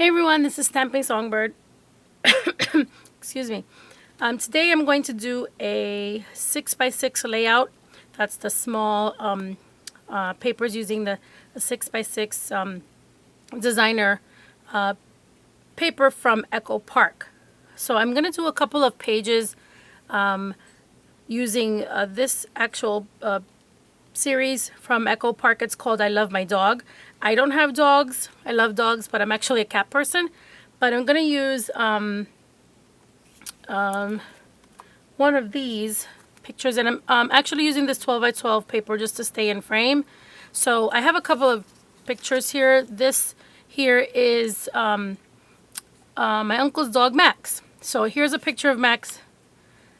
Hey everyone, this is Stamping Songbird. Excuse me. Today I'm going to do a 6x6 layout. That's the small papers using the 6x6 designer paper from Echo Park. So I'm going to do a couple of pages using this actual series from Echo Park. It's called I Love My Dog. I don't have dogs. I love dogs, but I'm actually a cat person. But I'm going to use one of these pictures, and I'm actually using this 12 by 12 paper just to stay in frame. So I have a couple of pictures here. This here is my uncle's dog, Max. So here's a picture of Max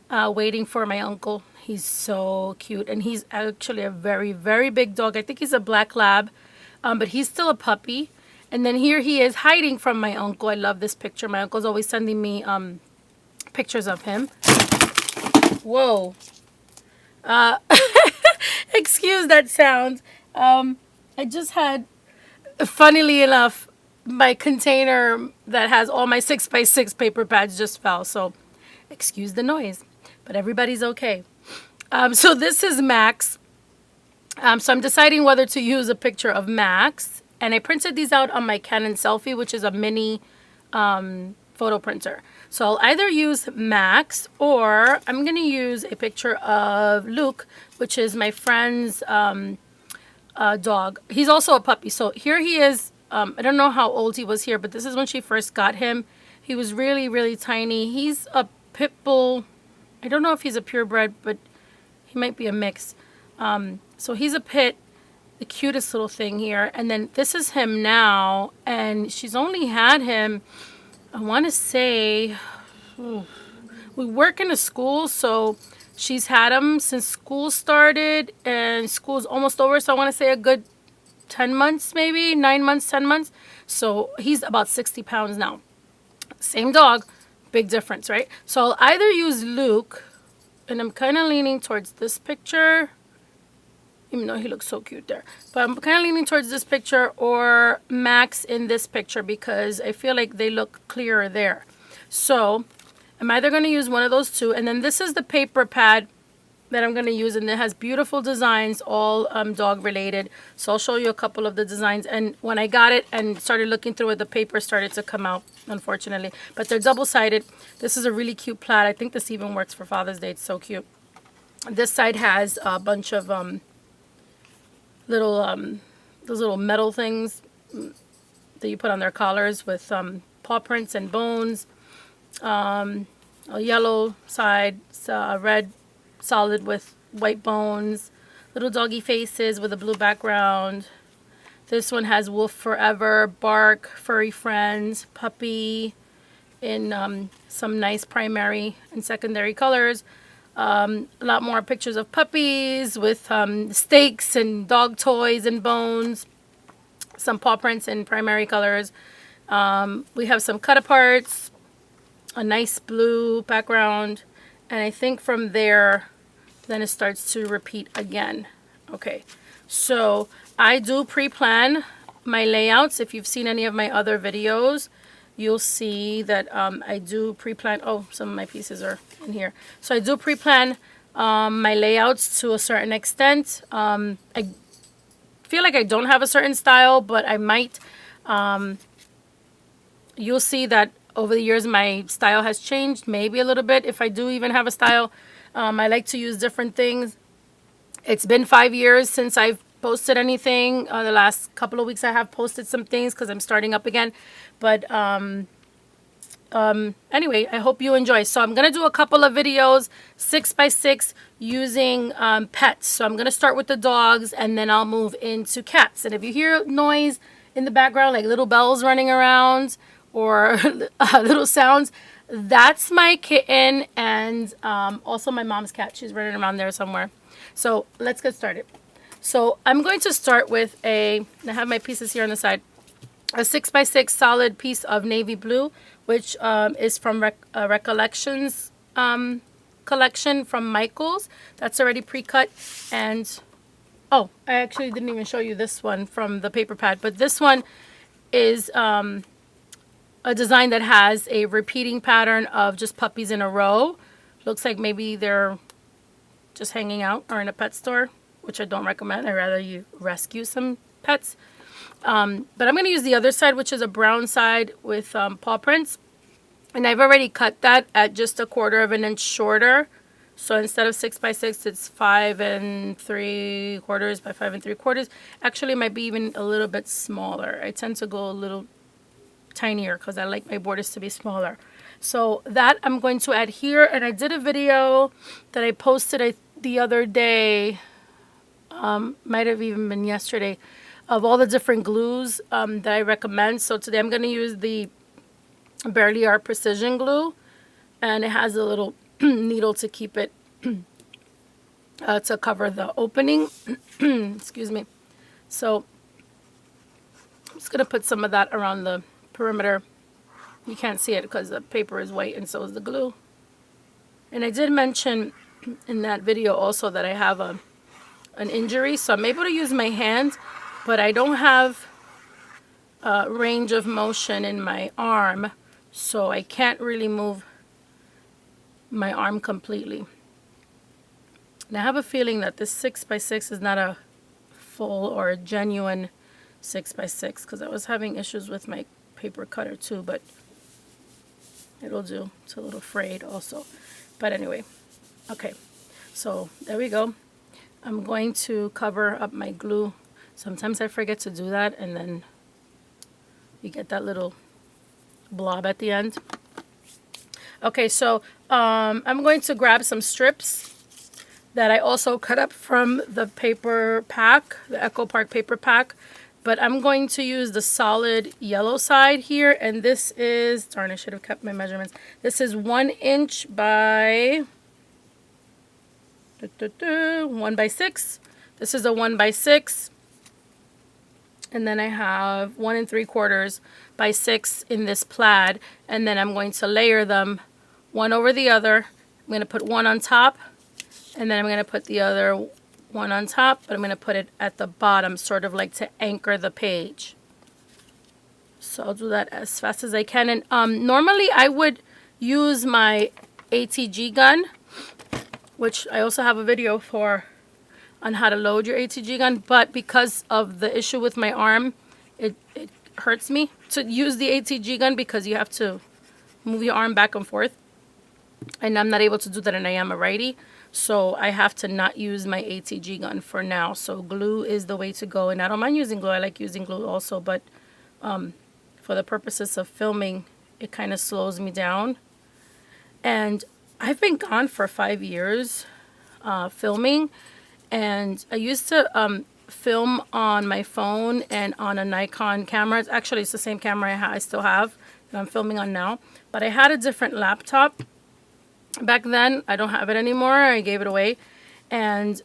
waiting for my uncle. He's so cute, and he's actually a very, very big dog. I think he's a black lab, but he's still a puppy. And then here he is hiding from my uncle. I love this picture. My uncle's always sending me pictures of him. Whoa. Excuse that sound. I just had, funnily enough, my container that has all my 6x6 paper pads just fell. So excuse the noise, but everybody's okay. So this is Max. So I'm deciding whether to use a picture of Max. And I printed these out on my Canon Selfie, which is a mini photo printer. So I'll either use Max, or I'm going to use a picture of Luke, which is my friend's dog. He's also a puppy. So here he is. I don't know how old he was here, but this is when she first got him. He was really, really tiny. He's a pit bull. I don't know if he's a purebred, but he might be a mix. So he's a pit, the cutest little thing here. And then this is him now. And she's only had him, I want to say, we work in a school. So she's had him since school started. And school's almost over. So I want to say a good 10 months, maybe 9 months, 10 months. So he's about 60 pounds now. Same dog, big difference, right? So I'll either use Luke, and I'm kind of leaning towards this picture, even though he looks so cute there. But I'm kind of leaning towards this picture, or Max in this picture, because I feel like they look clearer there. So I'm either going to use one of those two. And then this is the paper pad that I'm going to use, and it has beautiful designs, all dog related. So I'll show you a couple of the designs. And when I got it and started looking through it, the paper started to come out, unfortunately. But they're double-sided. This is a really cute plaid. I think this even works for Father's Day. It's so cute. This side has a bunch of those little metal things that you put on their collars with paw prints and bones. A yellow side, a red solid with white bones, little doggy faces with a blue background. This one has Wolf Forever, Bark, Furry Friends, Puppy in some nice primary and secondary colors. A lot more pictures of puppies with steaks and dog toys and bones. Some paw prints in primary colors. We have some cut-aparts, a nice blue background, and I think from there, then it starts to repeat again. Okay, so I do pre-plan my layouts. If you've seen any of my other videos, you'll see that I do pre-plan. Oh, some of my pieces are in here. So I do pre-plan my layouts to a certain extent. I feel like I don't have a certain style, but I might. You'll see that over the years my style has changed, maybe a little bit, if I do even have a style. I like to use different things. It's been 5 years since I've posted anything. The last couple of weeks I have posted some things because I'm starting up again. But anyway, I hope you enjoy. So I'm going to do a couple of videos, 6x6, using pets. So I'm going to start with the dogs, and then I'll move into cats. And if you hear noise in the background, like little bells running around or little sounds, that's my kitten, and also my mom's cat. She's running around there somewhere. So let's get started. So I'm going to start with I have my pieces here on the side, a 6x6 solid piece of navy blue, which is from Recollections collection from Michael's. That's already pre-cut. And oh, I actually didn't even show you this one from the paper pad, but this one is a design that has a repeating pattern of just puppies in a row. Looks like maybe they're just hanging out or in a pet store, which I don't recommend. I'd rather you rescue some pets. But I'm going to use the other side, which is a brown side with paw prints. And I've already cut that at just 1/4 of an inch shorter. So instead of 6 by 6, it's 5 3/4 by 5 3/4. Actually, it might be even a little bit smaller. I tend to go a little tinier because I like my borders to be smaller. So that I'm going to add here. And I did a video that I posted the other day, might have even been yesterday, of all the different glues that I recommend. So today I'm going to use the Barely Art Precision Glue, and it has a little needle to keep it to cover the opening. Excuse me. So I'm just going to put some of that around the perimeter. You can't see it because the paper is white and so is the glue. And I did mention in that video also that I have an injury, so I'm able to use my hands, but I don't have range of motion in my arm, so I can't really move my arm completely. And I have a feeling that this 6 by 6 is not a full or a genuine 6 by 6 because I was having issues with my paper cutter too, but it'll do. It's a little frayed also. But anyway, okay, so there we go. I'm going to cover up my glue. Sometimes I forget to do that, and then you get that little blob at the end. Okay, so I'm going to grab some strips that I also cut up from the paper pack, the Echo Park paper pack. But I'm going to use the solid yellow side here, and this is, darn, I should have kept my measurements. This is 1 inch by 1 by 6. This is a 1 by 6. And then I have 1 3/4 by 6 in this plaid. And then I'm going to layer them one over the other. I'm going to put one on top, and then I'm going to put the other one on top, but I'm going to put it at the bottom, sort of like to anchor the page. So I'll do that as fast as I can. And normally I would use my ATG gun, which I also have a video for on how to load your ATG gun, but because of the issue with my arm, it hurts me to use the ATG gun because you have to move your arm back and forth, and I'm not able to do that, and I am a righty, so I have to not use my ATG gun for now. So glue is the way to go, and I don't mind using glue. I like using glue also, but for the purposes of filming, it kind of slows me down. And I've been gone for 5 years filming, and I used to film on my phone and on a Nikon camera. Actually, it's the same camera I still have that I'm filming on now, but I had a different laptop back then. I don't have it anymore. I gave it away. And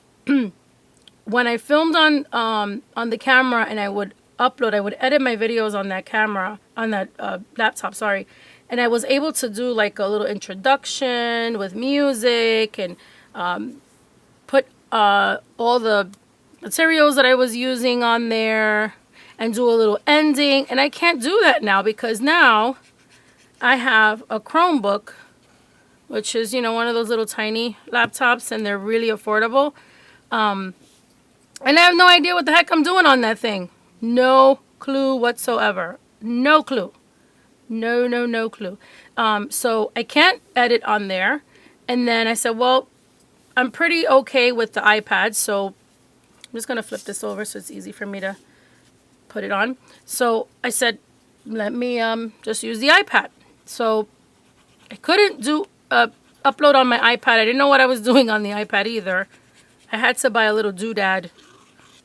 when I filmed on the camera and I would upload, I would edit my videos on that camera, on that laptop, sorry. And I was able to do like a little introduction with music and put all the materials that I was using on there and do a little ending. And I can't do that now because now I have a Chromebook, which is, you know, one of those little tiny laptops, and they're really affordable. And I have no idea what the heck I'm doing on that thing. No clue whatsoever. No clue. No clue. So I can't edit on there. And then I said, well, I'm pretty okay with the iPad, so I'm just going to flip this over so it's easy for me to put it on. So I said, let me just use the iPad. So I couldn't do upload on my iPad. I didn't know what I was doing on the iPad either. I had to buy a little doodad.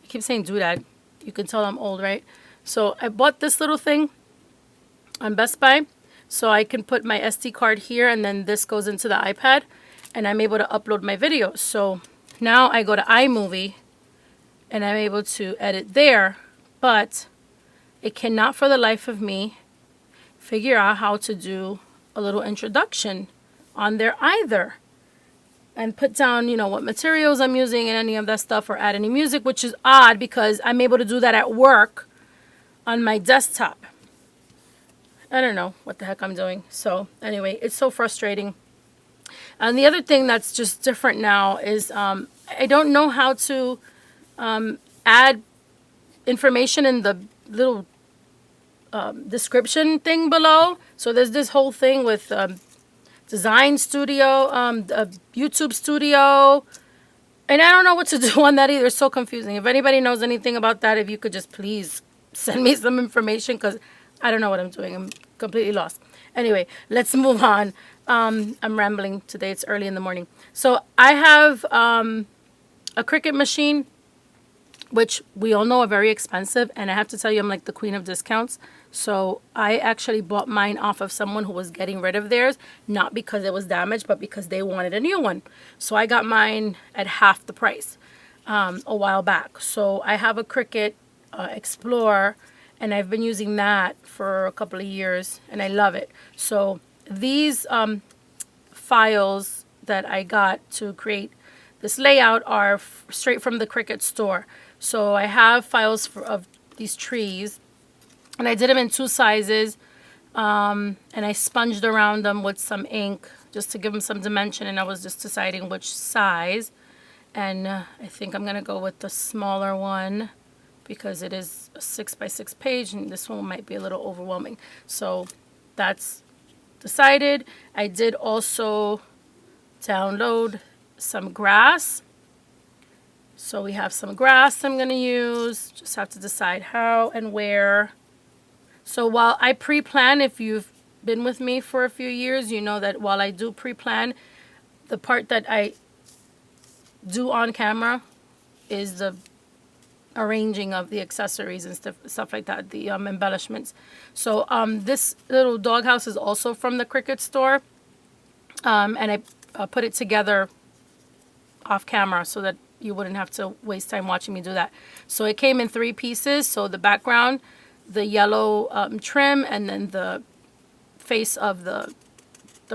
I keep saying doodad. You can tell I'm old, right? So I bought this little thing on Best Buy, so I can put my SD card here, and then this goes into the iPad, and I'm able to upload my videos. So now I go to iMovie, and I'm able to edit there, but it cannot for the life of me figure out how to do a little introduction on there either, and put down, you know, what materials I'm using and any of that stuff, or add any music, which is odd because I'm able to do that at work on my desktop. I don't know what the heck I'm doing. So anyway, it's so frustrating. And the other thing that's just different now is I don't know how to add information in the little description thing below. So there's this whole thing with design studio, YouTube studio, and I don't know what to do on that either. It's so confusing. If anybody knows anything about that, if you could just please send me some information, because I don't know what I'm doing. I'm completely lost. Anyway, let's move on. I'm rambling today. It's early in the morning. So I have a Cricut machine, which we all know are very expensive. And I have to tell you, I'm like the queen of discounts. So I actually bought mine off of someone who was getting rid of theirs, not because it was damaged, but because they wanted a new one. So I got mine at half the price a while back. So I have a Cricut Explorer, and I've been using that for a couple of years, and I love it. So these files that I got to create this layout are straight from the Cricut store. So I have files of these trees, and I did them in 2 sizes, and I sponged around them with some ink just to give them some dimension, and I was just deciding which size. And I think I'm going to go with the smaller one because it is a 6x6 page, and this one might be a little overwhelming. So that's decided. I did also download some grass. So we have some grass I'm going to use. Just have to decide how and where. So while I pre-plan, if you've been with me for a few years, you know that while I do pre-plan, the part that I do on camera is the arranging of the accessories and stuff like that, the embellishments. So this little doghouse is also from the Cricut store, and I put it together off camera so that you wouldn't have to waste time watching me do that. So it came in 3 pieces. So the background, the yellow trim, and then the face of the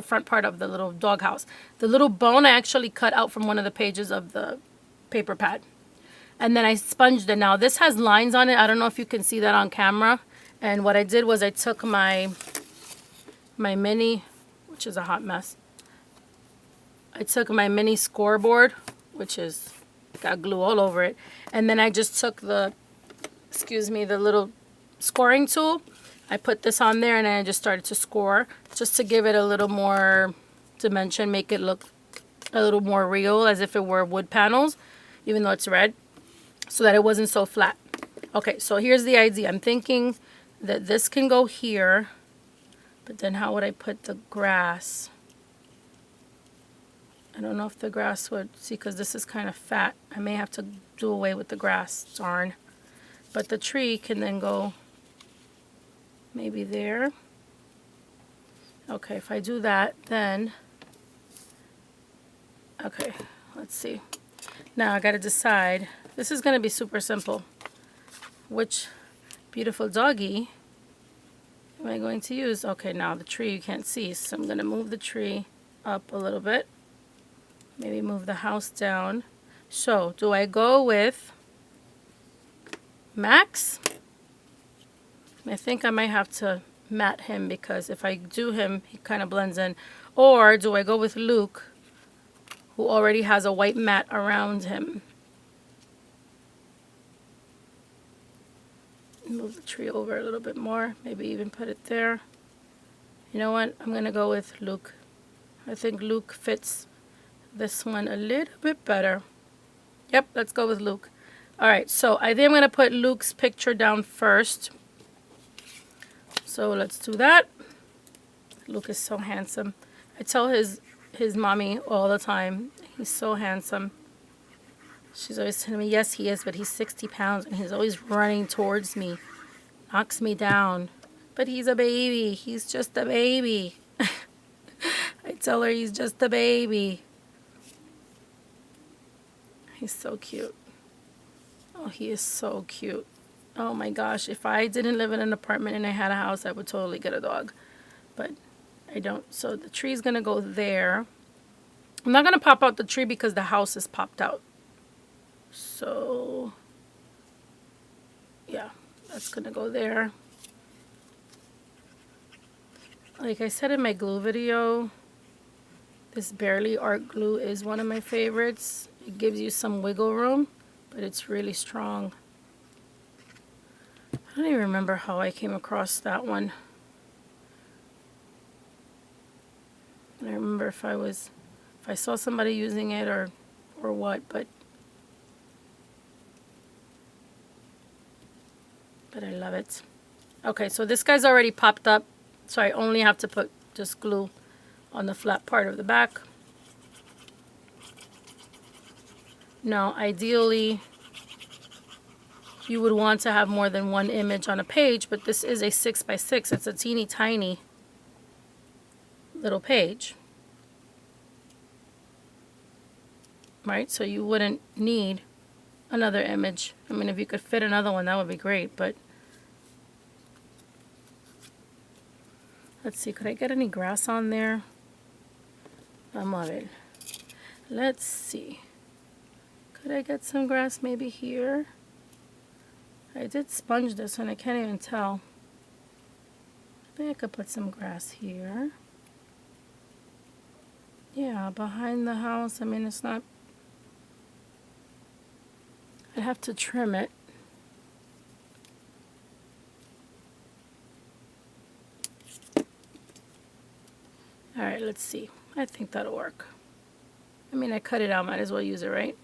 front part of the little doghouse. The little bone I actually cut out from one of the pages of the paper pad. And then I sponged it. Now this has lines on it. I don't know if you can see that on camera. And what I did was I took my mini, which is a hot mess. I took my mini scoreboard, which is got glue all over it. And then I just took the little scoring tool. I put this on there, and then I just started to score just to give it a little more dimension, make it look a little more real, as if it were wood panels, even though it's red, so that it wasn't so flat. Okay, so here's the idea. I'm thinking that this can go here, but then how would I put the grass? I don't know if the grass would, see, because this is kind of fat. I may have to do away with the grass, darn. But the tree can then go maybe there. Okay, if I do that, then, okay, let's see. Now I got to decide. This is going to be super simple. Which beautiful doggy am I going to use? Okay, now the tree you can't see, so I'm going to move the tree up a little bit. Maybe move the house down. So, do I go with Max? I think I might have to matte him, because if I do him, he kind of blends in. Or do I go with Luke, who already has a white mat around him? Move the tree over a little bit more. Maybe even put it there. You know what? I'm going to go with Luke. I think Luke fits this one a little bit better. Yep, let's go with Luke. All right, so I think I'm going to put Luke's picture down first. So let's do that. Luke is so handsome. I tell his mommy all the time, he's so handsome. She's always telling me, yes, he is, but he's 60 pounds, and he's always running towards me, knocks me down. But he's a baby. He's just a baby. I tell her he's just a baby. He's so cute. Oh, he is so cute. Oh my gosh, if I didn't live in an apartment and I had a house, I would totally get a dog. But I don't. So the tree's going to go there. I'm not going to pop out the tree because the house is popped out. So, yeah, that's going to go there. Like I said in my glue video, this Barely Art glue is one of my favorites. It gives you some wiggle room, but it's really strong. I don't even remember how I came across that one. I don't remember if I saw somebody using it or what, but I love it. Okay, so this guy's already popped up, so I only have to put just glue on the flat part of the back. Now, ideally, you would want to have more than one image on a page, but this is a 6x6. It's a teeny tiny little page. Right? So you wouldn't need another image. I mean, if you could fit another one, that would be great, but let's see, could I get any grass on there? Vamos a ver. Let's see. Could I get some grass maybe here? I did sponge this and I can't even tell. Maybe I could put some grass here. Yeah, behind the house. I mean, it's not... I'd have to trim it. Alright, let's see. I think that'll work. I mean, I cut it out. Might as well use it, right?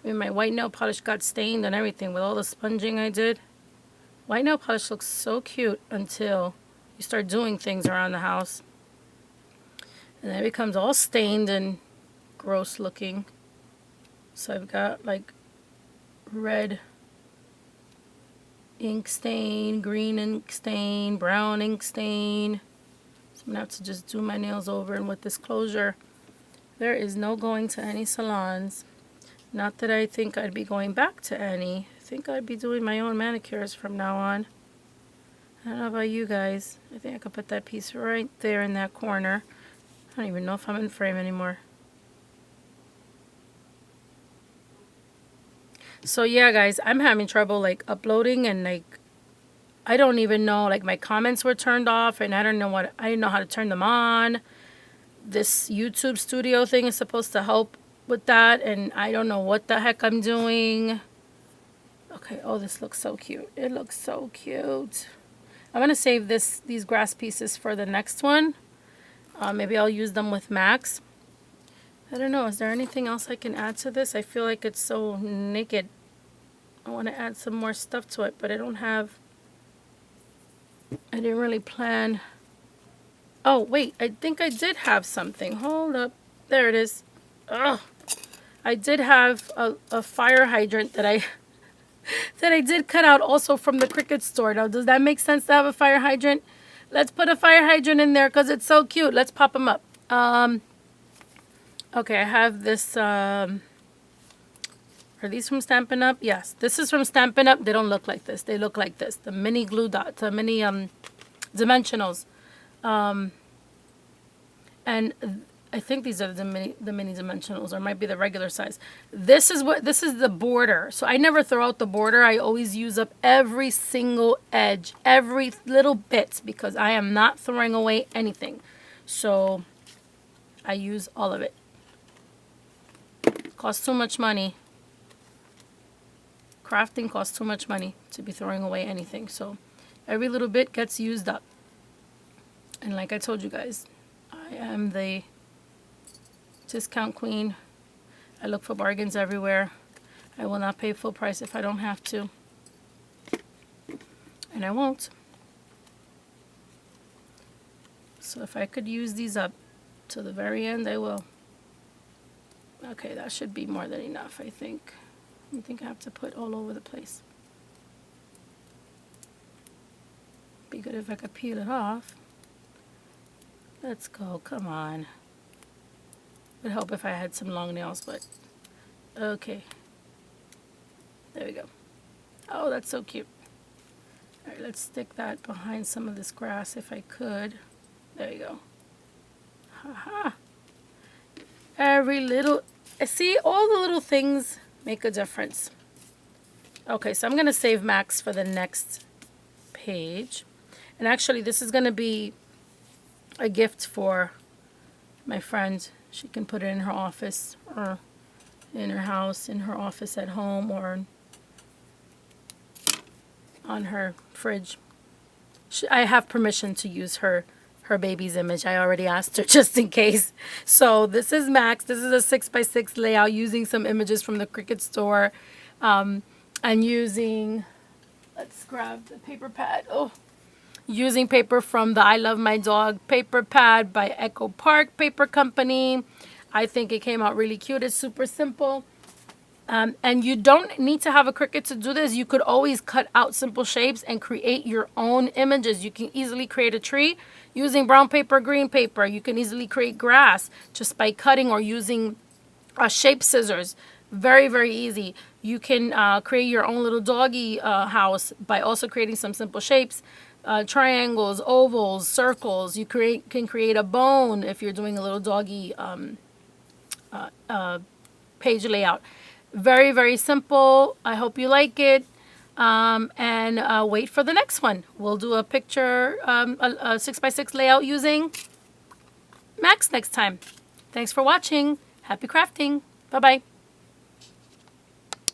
I mean, my white nail polish got stained and everything with all the sponging I did. White nail polish looks so cute until you start doing things around the house. And then it becomes all stained and gross looking. So I've got like red ink stain, green ink stain, brown ink stain. So I'm going to have to just do my nails over. And with this closure, there is no going to any salons. Not that I think I'd be going back to any. I think I'd be doing my own manicures from now on. I don't know about you guys. I think I could put that piece right there in that corner. I don't even know if I'm in frame anymore. So yeah, guys, I'm having trouble like uploading, and like I don't even know, like my comments were turned off and I didn't know how to turn them on. This YouTube studio thing is supposed to help with that, and I don't know what the heck I'm doing. Okay, oh, this looks so cute. It looks so cute. I'm going to save these grass pieces for the next one. Maybe I'll use them with Max. I don't know. Is there anything else I can add to this? I feel like it's so naked. I want to add some more stuff to it, but I don't have... I didn't really plan... Oh, wait. I think I did have something. Hold up. There it is. Ugh. I did have a fire hydrant that I did cut out also from the Cricut store. Now, does that make sense to have a fire hydrant? Let's put a fire hydrant in there because it's so cute. Let's pop them up. Okay, I have this. Are these from Stampin' Up? Yes, this is from Stampin' Up. They don't look like this. They look like this. The mini glue dots, the mini dimensionals. And I think these are the mini dimensionals, or might be the regular size. This is the border. So I never throw out the border. I always use up every single edge, every little bit, because I am not throwing away anything. So I use all of it. Costs too much money. Crafting costs too much money to be throwing away anything. So every little bit gets used up. And like I told you guys, I am the discount queen. I look for bargains everywhere. I will not pay full price if I don't have to. And I won't. So if I could use these up to the very end, I will. Okay, that should be more than enough, I think. I think I have to put all over the place. Be good if I could peel it off. Let's go, come on. Would help if I had some long nails, but okay. There we go. Oh, that's so cute. All right, let's stick that behind some of this grass if I could. There you go. Haha. Every little, see, all the little things make a difference. Okay, so I'm going to save Max for the next page. And actually, this is going to be a gift for my friend. She can put it in her office or in her house, in her office at home, or on her fridge. I have permission to use her baby's image. I already asked her just in case. So this is Max. This is a 6x6 layout using some images from the Cricut store, and using, let's grab the paper pad. Oh, using paper from the I Love My Dog paper pad by Echo Park Paper Company. I think it came out really cute. It's super simple. And you don't need to have a Cricut to do this. You could always cut out simple shapes and create your own images. You can easily create a tree using brown paper, green paper. You can easily create grass just by cutting or using shape scissors. Very, very easy. You can create your own little doggy house by also creating some simple shapes. Triangles, ovals, circles. You can create a bone if you're doing a little doggy page layout. Very, very simple. I hope you like it. And wait for the next one. We'll do a picture, a 6x6 layout using Max next time. Thanks for watching. Happy crafting. Bye-bye.